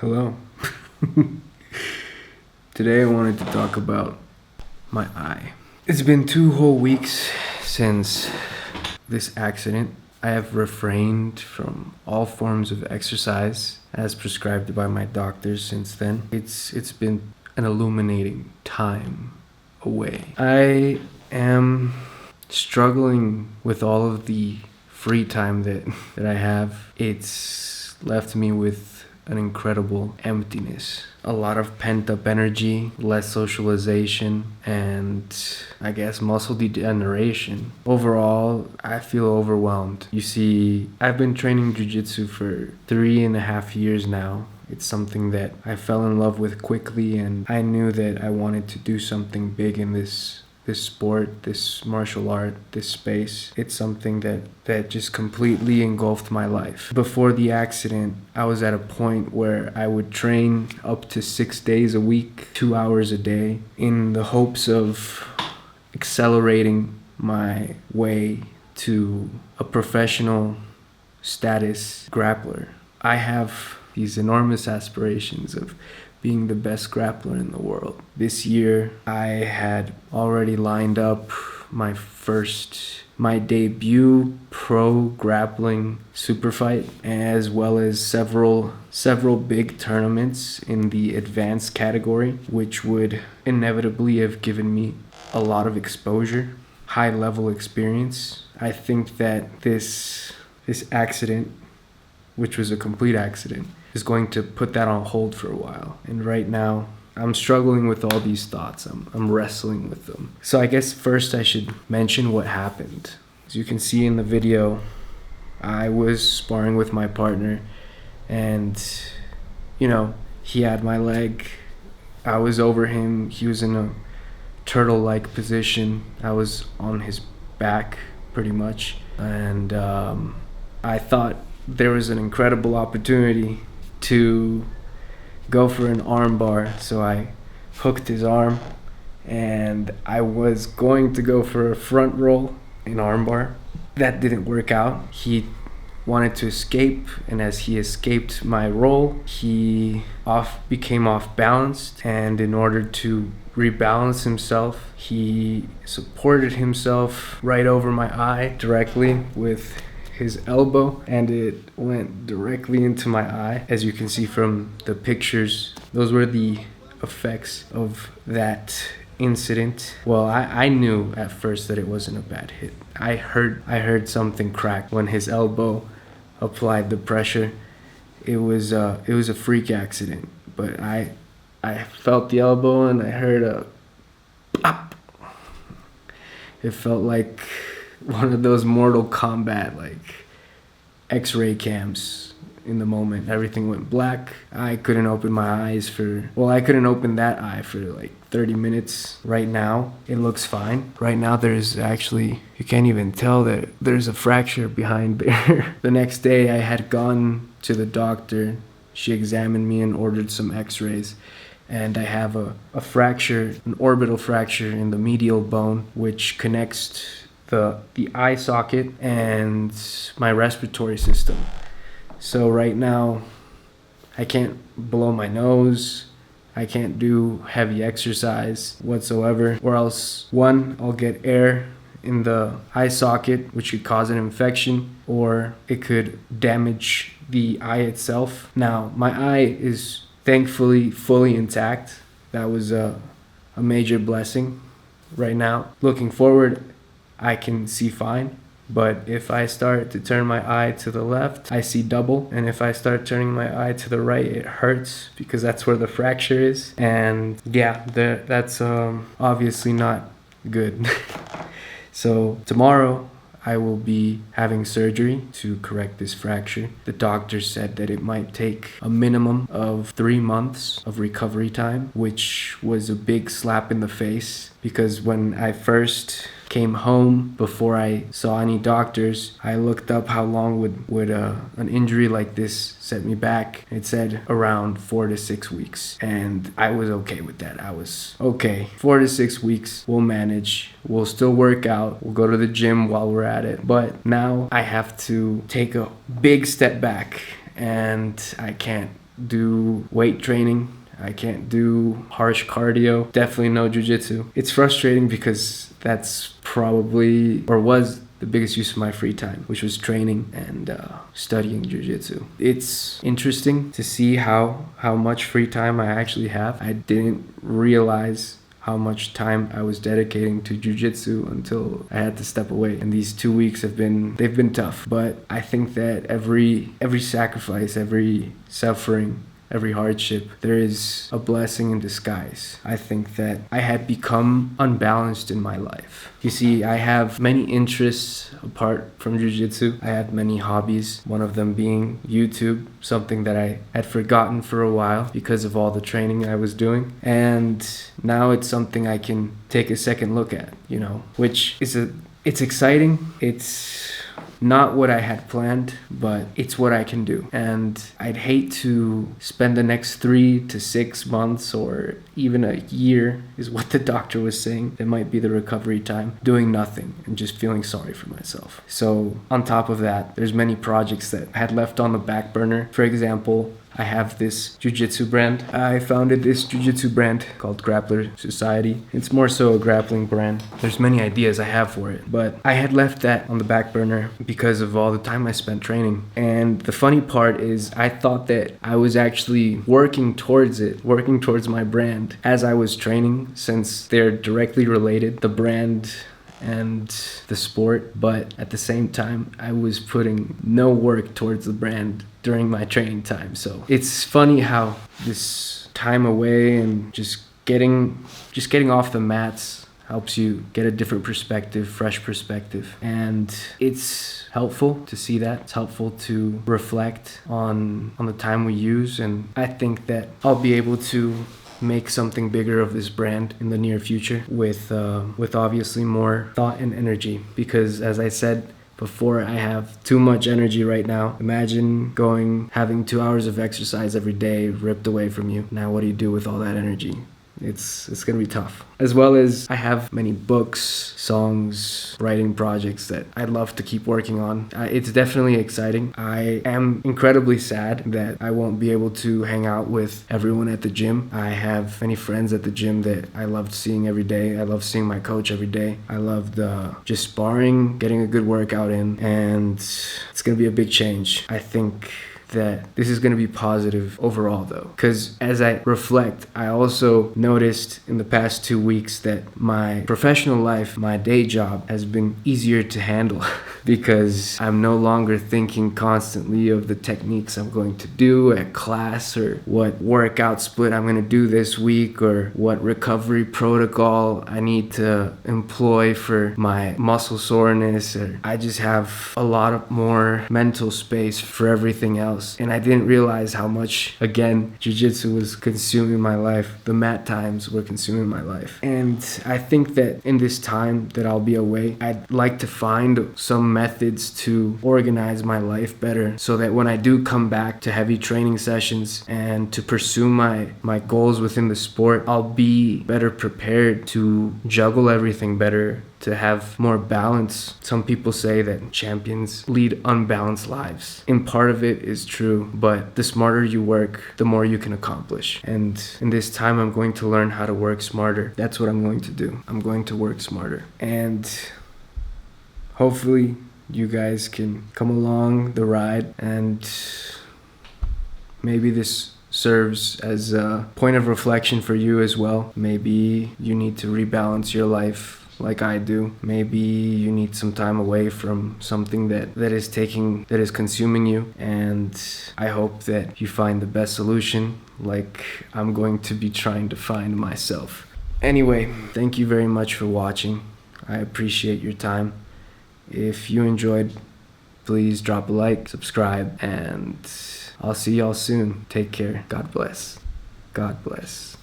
Hello. Today I wanted to talk about my eye. It's been 2 whole weeks since this accident. I have refrained from all forms of exercise as prescribed by my doctors since then. It's been an illuminating time away. I am struggling with all of the free time that I have. It's left me with an incredible emptiness, a lot of pent up energy, less socialization, and I guess muscle degeneration. Overall, I feel overwhelmed. You see, I've been training jiu-jitsu for 3.5 years now. It's something that I fell in love with quickly, and I knew that I wanted to do something big in this sport, this martial art, this space. It's something that just completely engulfed my life. Before the accident, I was at a point where I would train up to 6 days a week, 2 hours a day, in the hopes of accelerating my way to a professional status grappler. I have these enormous aspirations of being the best grappler in the world. This year, I had already lined up my debut pro grappling super fight, as well as several big tournaments in the advanced category, which would inevitably have given me a lot of exposure, high level experience. I think that this accident, which was a complete accident, is going to put that on hold for a while. And right now, I'm struggling with all these thoughts. I'm wrestling with them. So I guess first I should mention what happened. As you can see in the video, I was sparring with my partner, and he had my leg. I was over him. He was in a turtle-like position. I was on his back pretty much. And I thought there was an incredible opportunity to go for an arm bar, so I hooked his arm, and I was going to go for a front roll in arm bar. That didn't work out. He wanted to escape, and as he escaped my roll, he became off balanced, and in order to rebalance himself, he supported himself right over my eye directly with his elbow, and it went directly into my eye. As you can see from the pictures, those were the effects of that incident. Well, I knew at first that it wasn't a bad hit. I heard something crack when his elbow applied the pressure. It was a freak accident, but I felt the elbow and I heard a pop. It felt like one of those Mortal Kombat X-ray cams. In the moment, everything went black. I couldn't open my eyes I couldn't open that eye for 30 minutes. Right now, it looks fine. Right now, there's actually, you can't even tell that there's a fracture behind there. The next day, I had gone to the doctor. She examined me and ordered some x-rays. And I have a fracture, an orbital fracture in the medial bone, which connects the eye socket and my respiratory system. So right now, I can't blow my nose. I can't do heavy exercise whatsoever, or else one, I'll get air in the eye socket, which could cause an infection, or it could damage the eye itself. Now, my eye is thankfully fully intact. That was a major blessing. Right now, looking forward, I can see fine, but if I start to turn my eye to the left, I see double, and if I start turning my eye to the right, it hurts because that's where the fracture is. And yeah, that's obviously not good. So tomorrow I will be having surgery to correct this fracture. The doctor said that it might take a minimum of 3 months of recovery time, which was a big slap in the face, because when I first came home, before I saw any doctors, I looked up how long would an injury like this set me back. It said around 4 to 6 weeks, and I was okay with that. I was okay. 4 to 6 weeks, we'll manage. We'll still work out. We'll go to the gym while we're at it. But now I have to take a big step back, and I can't do weight training. I can't do harsh cardio. Definitely no jiu-jitsu. It's frustrating because that's probably, or was, the biggest use of my free time, which was training and studying jiu-jitsu. It's interesting to see how much free time I actually have. I didn't realize how much time I was dedicating to jiu-jitsu until I had to step away. And these 2 weeks they've been tough. But I think that every sacrifice, every suffering, every hardship, there is a blessing in disguise. I think that I had become unbalanced in my life. You see, I have many interests apart from jiu-jitsu. I have many hobbies, one of them being YouTube, something that I had forgotten for a while because of all the training I was doing. And now it's something I can take a second look at, which is it's exciting. It's not what I had planned, but it's what I can do. And I'd hate to spend the next 3 to 6 months or even a year, is what the doctor was saying. It might be the recovery time, doing nothing and just feeling sorry for myself. So on top of that, there's many projects that I had left on the back burner. For example, I have this jiu-jitsu brand. I founded this jiu-jitsu brand called Grappler Society. It's more so a grappling brand. There's many ideas I have for it, but I had left that on the back burner because of all the time I spent training. And the funny part is I thought that I was actually working towards my brand as I was training, since they're directly related, the brand and the sport. But at the same time, I was putting no work towards the brand during my training time. So it's funny how this time away and just getting off the mats helps you get a different perspective, fresh perspective. And it's helpful to see that. It's helpful to reflect on the time we use. And I think that I'll be able to make something bigger of this brand in the near future with obviously more thought and energy, because as I said before, I have too much energy right now. Imagine having 2 hours of exercise every day ripped away from you. Now what do you do with all that energy? It's gonna be tough. As well as I have many books, songs, writing projects that I'd love to keep working on. It's definitely exciting. I am incredibly sad that I won't be able to hang out with everyone at the gym. I have many friends at the gym that I loved seeing every day. I love seeing my coach every day. I loved just sparring, getting a good workout in, and it's gonna be a big change. I think that this is going to be positive overall, though, because as I reflect, I also noticed in the past 2 weeks that my professional life, my day job, has been easier to handle because I'm no longer thinking constantly of the techniques I'm going to do at class, or what workout split I'm going to do this week, or what recovery protocol I need to employ for my muscle soreness. Or I just have a lot more mental space for everything else. And I didn't realize how much, again, jiu-jitsu was consuming my life. The mat times were consuming my life. And I think that in this time that I'll be away, I'd like to find some methods to organize my life better, so that when I do come back to heavy training sessions and to pursue my goals within the sport, I'll be better prepared to juggle everything better, to have more balance. Some people say that champions lead unbalanced lives. And part of it is true, but the smarter you work, the more you can accomplish. And in this time, I'm going to learn how to work smarter. That's what I'm going to do. I'm going to work smarter. And hopefully you guys can come along the ride, and maybe this serves as a point of reflection for you as well. Maybe you need to rebalance your life like I do. Maybe you need some time away from something that is consuming you, and I hope that you find the best solution, like I'm going to be trying to find myself. Anyway, thank you very much for watching. I appreciate your time. If you enjoyed, please drop a like, subscribe, and I'll see y'all soon. Take care. God bless. God bless.